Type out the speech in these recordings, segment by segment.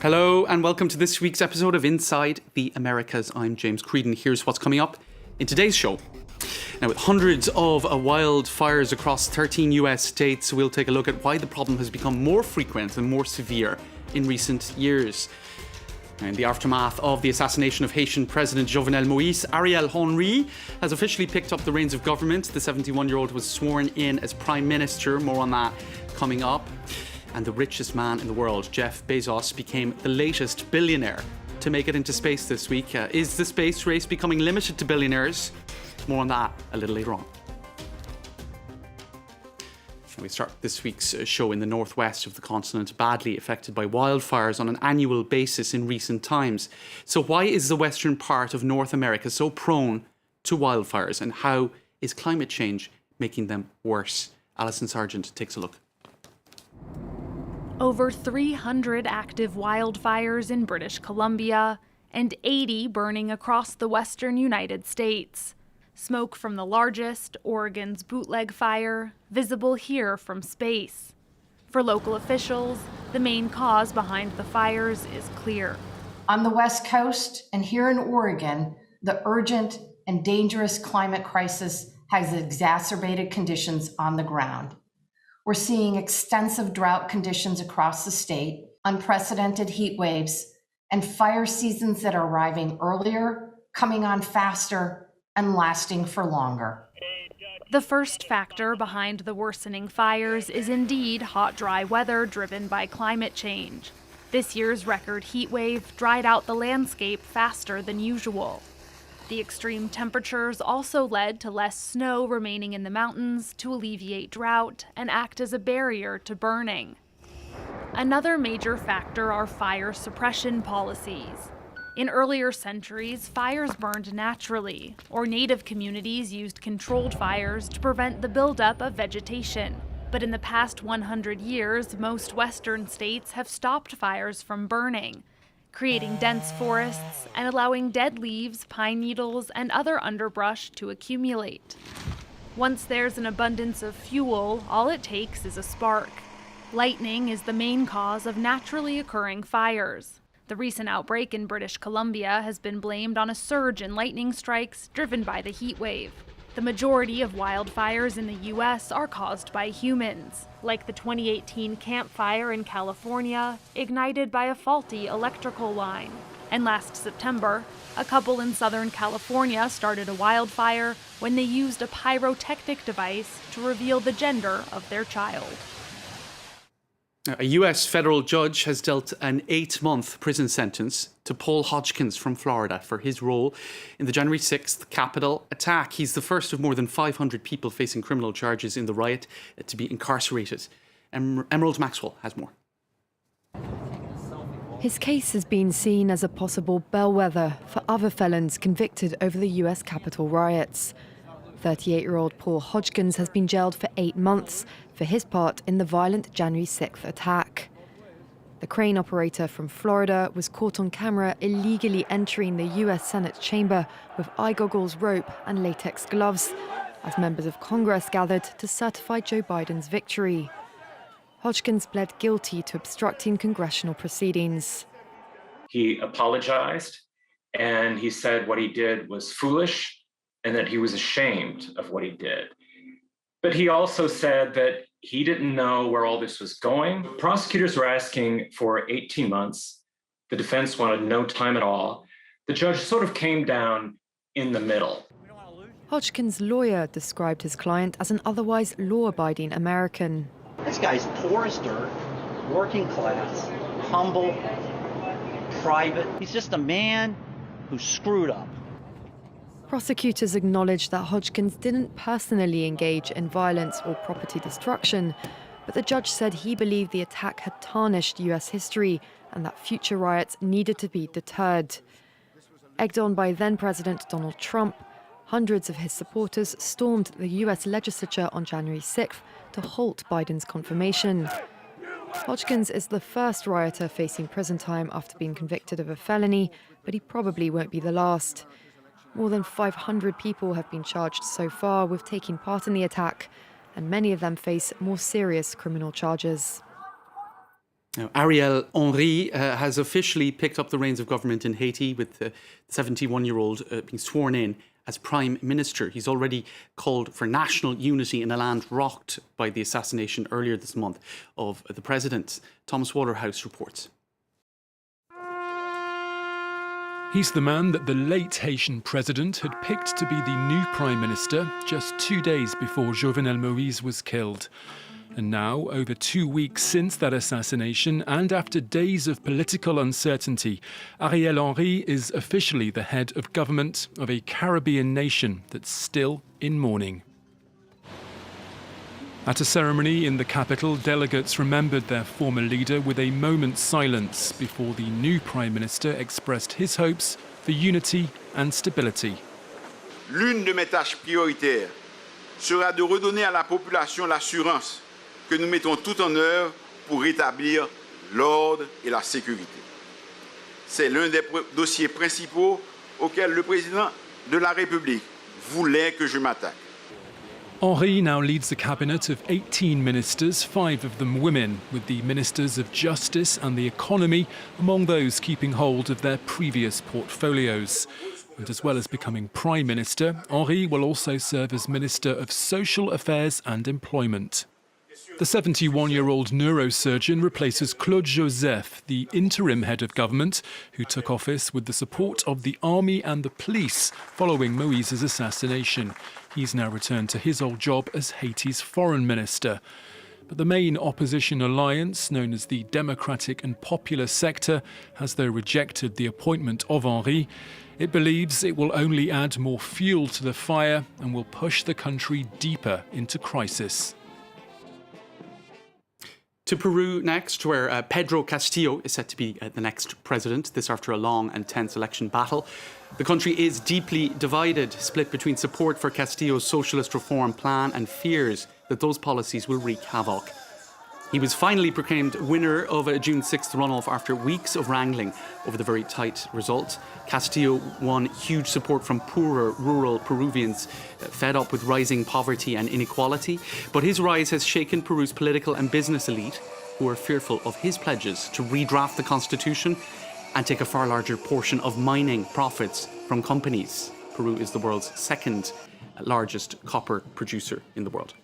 Hello and welcome to this week's episode of Inside the Americas. I'm James Creedon. Here's what's coming up in today's show. Now, with hundreds of wildfires across 13 US states, we'll take a look at why the problem has become more frequent and more severe in recent years. In the aftermath of the assassination of Haitian President Jovenel Moïse, Ariel Henry has officially picked up the reins of government. The 71-year-old was sworn in as Prime Minister. More on that coming up. And the richest man in the world, Jeff Bezos, became the latest billionaire to make it into space this week. Is the space race becoming limited to billionaires? More on that a little later on. We start this week's show in the northwest of the continent, badly affected by wildfires on an annual basis in recent times. So why is the western part of North America so prone to wildfires, and how is climate change making them worse? Alison Sargent takes a look. Over 300 active wildfires in British Columbia and 80 burning across the western United States. Smoke from the largest, Oregon's Bootleg Fire, visible here from space. For local officials, the main cause behind the fires is clear. On the West Coast and here in Oregon, the urgent and dangerous climate crisis has exacerbated conditions on the ground. We're seeing extensive drought conditions across the state, unprecedented heat waves, and fire seasons that are arriving earlier, coming on faster, and lasting for longer. The first factor behind the worsening fires is indeed hot, dry weather driven by climate change. This year's record heat wave dried out the landscape faster than usual. The extreme temperatures also led to less snow remaining in the mountains to alleviate drought and act as a barrier to burning. Another major factor are fire suppression policies. In earlier centuries, fires burned naturally, or native communities used controlled fires to prevent the buildup of vegetation. But in the past 100 years, most Western states have stopped fires from burning, creating dense forests and allowing dead leaves, pine needles, and other underbrush to accumulate. Once there's an abundance of fuel, all it takes is a spark. Lightning is the main cause of naturally occurring fires. The recent outbreak in British Columbia has been blamed on a surge in lightning strikes driven by the heat wave. The majority of wildfires in the U.S. are caused by humans, like the 2018 Camp Fire in California, ignited by a faulty electrical line. And last September, a couple in Southern California started a wildfire when they used a pyrotechnic device to reveal the gender of their child. A US federal judge has dealt an 8-month prison sentence to Paul Hodgkins from Florida for his role in the January 6th Capitol attack. He's the first of more than 500 people facing criminal charges in the riot to be incarcerated. Emerald Maxwell has more. His case has been seen as a possible bellwether for other felons convicted over the US Capitol riots. 38-year-old Paul Hodgkins has been jailed for 8 months for his part in the violent January 6th attack. The crane operator from Florida was caught on camera illegally entering the US Senate chamber with eye goggles, rope, and latex gloves as members of Congress gathered to certify Joe Biden's victory. Hodgkins pled guilty to obstructing congressional proceedings. He apologized, and he said what he did was foolish and that he was ashamed of what he did. But he also said that he didn't know where all this was going. Prosecutors were asking for 18 months. The defense wanted no time at all. The judge sort of came down in the middle. Hodgkins' lawyer described his client as an otherwise law-abiding American. This guy's poor as dirt, working class, humble, private. He's just a man who screwed up. Prosecutors acknowledged that Hodgkins didn't personally engage in violence or property destruction, but the judge said he believed the attack had tarnished US history and that future riots needed to be deterred. Egged on by then-President Donald Trump, hundreds of his supporters stormed the US legislature on January 6th to halt Biden's confirmation. Hodgkins is the first rioter facing prison time after being convicted of a felony, but he probably won't be the last. More than 500 people have been charged so far with taking part in the attack, and many of them face more serious criminal charges. Now, Ariel Henry has officially picked up the reins of government in Haiti, with the 71-year-old being sworn in as Prime Minister. He's already called for national unity in a land rocked by the assassination earlier this month of the president. Thomas Waterhouse reports. He's the man that the late Haitian president had picked to be the new Prime Minister just 2 days before Jovenel Moïse was killed. And now, over 2 weeks since that assassination and after days of political uncertainty, Ariel Henry is officially the head of government of a Caribbean nation that's still in mourning. At a ceremony in the capital, delegates remembered their former leader with a moment's silence before the new Prime Minister expressed his hopes for unity and stability. L'une de mes tâches prioritaires sera de redonner à la population l'assurance que nous mettons tout en œuvre pour rétablir l'ordre et la sécurité. C'est l'un des dossiers principaux auxquels le président de la République voulait que je m'attaque. Henry now leads a cabinet of 18 ministers, 5 of them women, with the ministers of justice and the economy among those keeping hold of their previous portfolios. And as well as becoming Prime Minister, Henry will also serve as Minister of Social Affairs and Employment. The 71-year-old neurosurgeon replaces Claude Joseph, the interim head of government, who took office with the support of the army and the police following Moïse's assassination. He's now returned to his old job as Haiti's foreign minister. But the main opposition alliance, known as the Democratic and Popular Sector, has though rejected the appointment of Henry. It believes it will only add more fuel to the fire and will push the country deeper into crisis. To Peru next, where Pedro Castillo is set to be the next president, this after a long and tense election battle. The country is deeply divided, split between support for Castillo's socialist reform plan and fears that those policies will wreak havoc. He was finally proclaimed winner of a June 6th runoff after weeks of wrangling over the very tight result. Castillo won huge support from poorer rural Peruvians fed up with rising poverty and inequality. But his rise has shaken Peru's political and business elite, who are fearful of his pledges to redraft the constitution and take a far larger portion of mining profits from companies. Peru is the world's second largest copper producer in the world.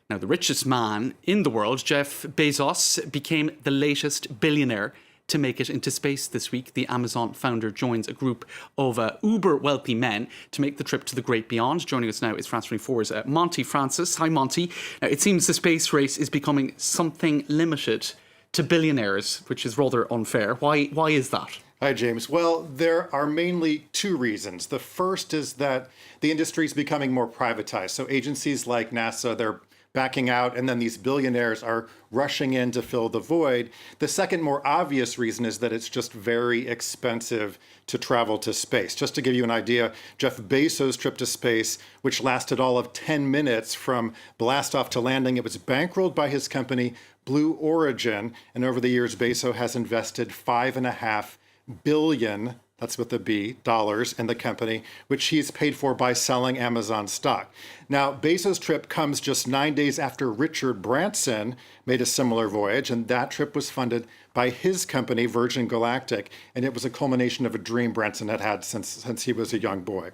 Now, the richest man in the world, Jeff Bezos, became the latest billionaire to make it into space this week. The Amazon founder joins a group of uber-wealthy men to make the trip to the great beyond. Joining us now is France 24's Monty Francis. Hi, Monty. Now, it seems the space race is becoming something limited to billionaires, which is rather unfair. Why is that? Hi, James. Well, there are mainly two reasons. The first is that the industry is becoming more privatized. So agencies like NASA, they're backing out, and then these billionaires are rushing in to fill the void. The second, more obvious reason is that it's just very expensive to travel to space. Just to give you an idea, Jeff Bezos' trip to space, which lasted all of 10 minutes from blastoff to landing, it was bankrolled by his company, Blue Origin, and over the years, Bezos has invested $5.5 billion, that's with a B, dollars in the company, which he's paid for by selling Amazon stock. Now, Bezos' trip comes just 9 days after Richard Branson made a similar voyage, and that trip was funded by his company, Virgin Galactic, and it was a culmination of a dream Branson had had since he was a young boy.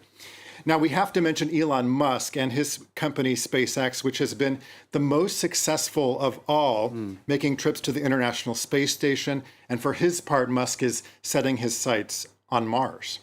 Now, we have to mention Elon Musk and his company, SpaceX, which has been the most successful of all, making trips to the International Space Station. And for his part, Musk is setting his sights on Mars.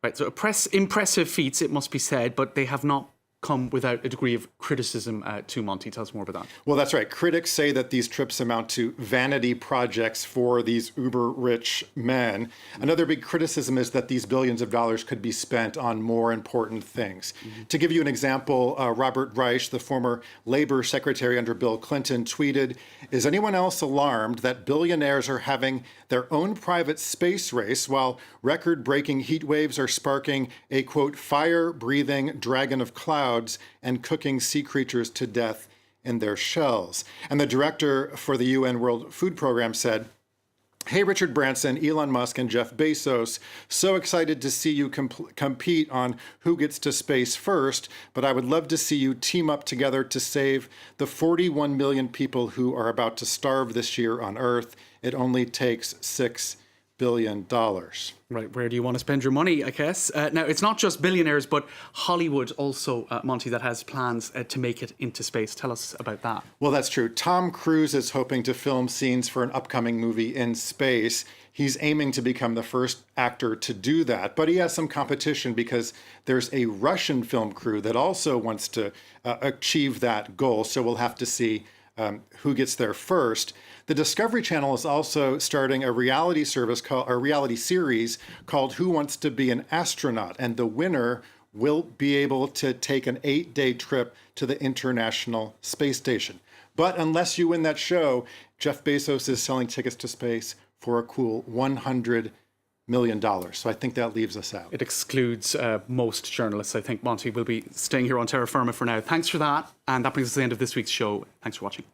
Right, so impressive feats, it must be said, but they have not come without a degree of criticism to Monty. Tell us more about that. Well, that's right. Critics say that these trips amount to vanity projects for these uber-rich men. Another big criticism is that these billions of dollars could be spent on more important things. To give you an example, Robert Reich, the former labor secretary under Bill Clinton, tweeted, "Is anyone else alarmed that billionaires are having their own private space race while record-breaking heat waves are sparking a, quote, fire-breathing dragon of clouds and cooking sea creatures to death in their shells?" And the director for the UN World Food Program said, Hey, Richard Branson, Elon Musk, and Jeff Bezos. So excited to see you compete on who gets to space first, but I would love to see you team up together to save the 41 million people who are about to starve this year on Earth. It only takes $6 billion. Right, where do you want to spend your money, I guess? Now, it's not just billionaires, but Hollywood also, Monty, that has plans to make it into space. Tell us about that. Well, that's true. Tom Cruise is hoping to film scenes for an upcoming movie in space. He's aiming to become the first actor to do that, but he has some competition because there's a Russian film crew that also wants to achieve that goal. So we'll have to see who gets there first. The Discovery Channel is also starting a reality series called Who Wants to Be an Astronaut? And the winner will be able to take an 8-day trip to the International Space Station. But unless you win that show, Jeff Bezos is selling tickets to space for a cool $100 million. So I think that leaves us out. It excludes most journalists, I think. Monty will be staying here on Terra Firma for now. Thanks for that. And that brings us to the end of this week's show. Thanks for watching.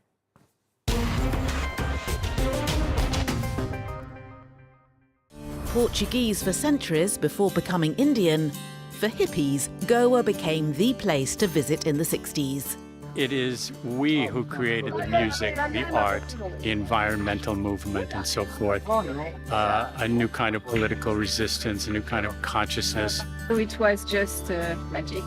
Portuguese for centuries before becoming Indian, for hippies, Goa became the place to visit in the 60s. It is we who created the music, the art, the environmental movement, and so forth. A new kind of political resistance, a new kind of consciousness. It was just magic.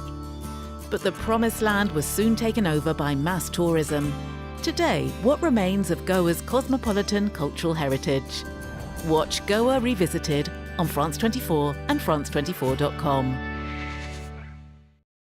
But the promised land was soon taken over by mass tourism. Today, what remains of Goa's cosmopolitan cultural heritage? Watch Goa Revisited on France 24 and France24.com.